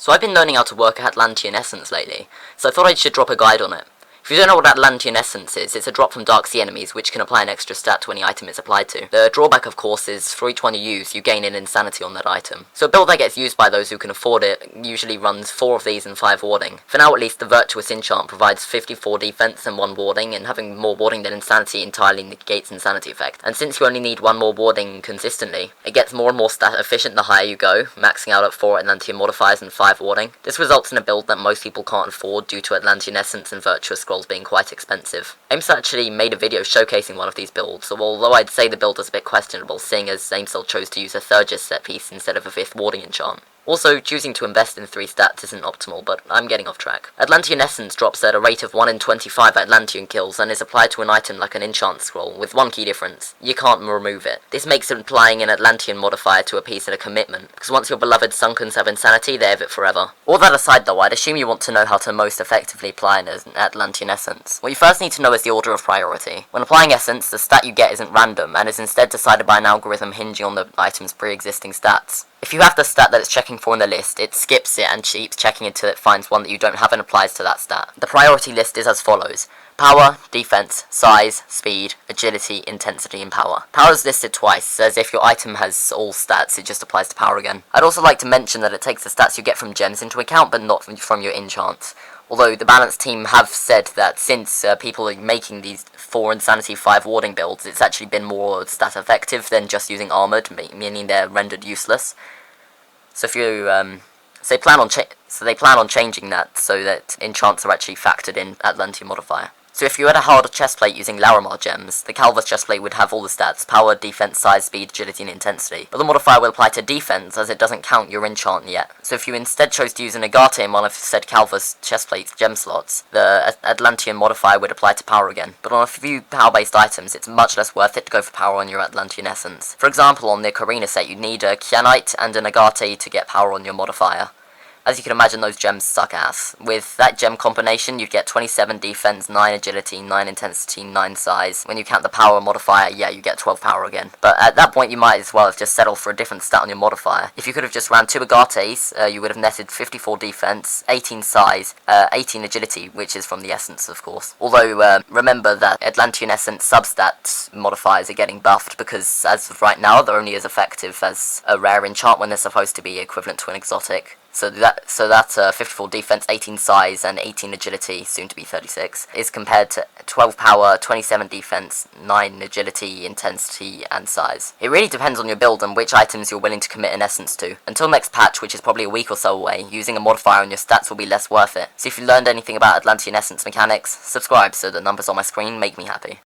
So I've been learning how to work Atlantean Essence lately, so I thought I should drop a guide on it. If you don't know what Atlantean Essence is, it's a drop from Dark Sea enemies which can apply an extra stat to any item it's applied to. The drawback of course is, for each one you use, you gain an insanity on that item. So a build that gets used by those who can afford it usually runs 4 of these and 5 warding. For now at least, the Virtuous enchant provides 54 defense and 1 warding, and having more warding than insanity entirely negates insanity effect. And since you only need 1 more warding consistently, it gets more and more stat efficient the higher you go, maxing out at 4 Atlantean modifiers and 5 warding. This results in a build that most people can't afford due to Atlantean Essence and Virtuous scrolls being quite expensive. aimsell actually made a video showcasing one of these builds, so although I'd say the build was a bit questionable, seeing as aimsell chose to use a Thurgis set piece instead of a 5th warding enchant. Also, choosing to invest in 3 stats isn't optimal, but I'm getting off track. Atlantean Essence drops at a rate of 1 in 25 Atlantean kills and is applied to an item like an enchant scroll, with one key difference: you can't remove it. This makes applying an Atlantean modifier to a piece a commitment, because once your beloved Sunkens have insanity, they have it forever. All that aside though, I'd assume you want to know how to most effectively apply an Atlantean Essence. What you first need to know is the order of priority. When applying Essence, the stat you get isn't random, and is instead decided by an algorithm hinging on the item's pre-existing stats. If you have the stat that it's checking for in the list, it skips it and keeps checking until it finds one that you don't have and applies to that stat. The priority list is as follows: power, defense, size, speed, agility, intensity, and power. Power is listed twice, as if your item has all stats, it just applies to power again. I'd also like to mention that it takes the stats you get from gems into account, but not from your enchants. Although the Balance team have said that since people are making these 4 insanity 5 warding builds, it's actually been more stat effective than just using armoured, meaning they're rendered useless. So if you they plan on changing that so that enchants are actually factored in Atlantean modifier. So if you had a hard chestplate using Larimar gems, the Calvus chestplate would have all the stats: power, defense, size, speed, agility, and intensity. But the modifier will apply to defense, as it doesn't count your enchant yet. So if you instead chose to use an Agate in one of said Calvus chestplate's gem slots, the Atlantean modifier would apply to power again. But on a few power-based items, it's much less worth it to go for power on your Atlantean Essence. For example, on the Carina set, you'd need a Kyanite and an Agate to get power on your modifier. As you can imagine, those gems suck ass. With that gem combination, you'd get 27 defense, 9 agility, 9 intensity, 9 size. When you count the power modifier, yeah, you get 12 power again. But at that point, you might as well have just settled for a different stat on your modifier. If you could have just ran 2 Agates, you would have netted 54 defense, 18 size, 18 agility, which is from the Essence, of course. Although, remember that Atlantean Essence substat modifiers are getting buffed, because as of right now, they're only as effective as a rare enchant when they're supposed to be equivalent to an exotic. So that 54 defense, 18 size, and 18 agility, soon to be 36, is compared to 12 power, 27 defense, 9 agility, intensity, and size. It really depends on your build and which items you're willing to commit an essence to. Until next patch, which is probably a week or so away, using a modifier on your stats will be less worth it. So if you learned anything about Atlantean Essence mechanics, subscribe so the numbers on my screen make me happy.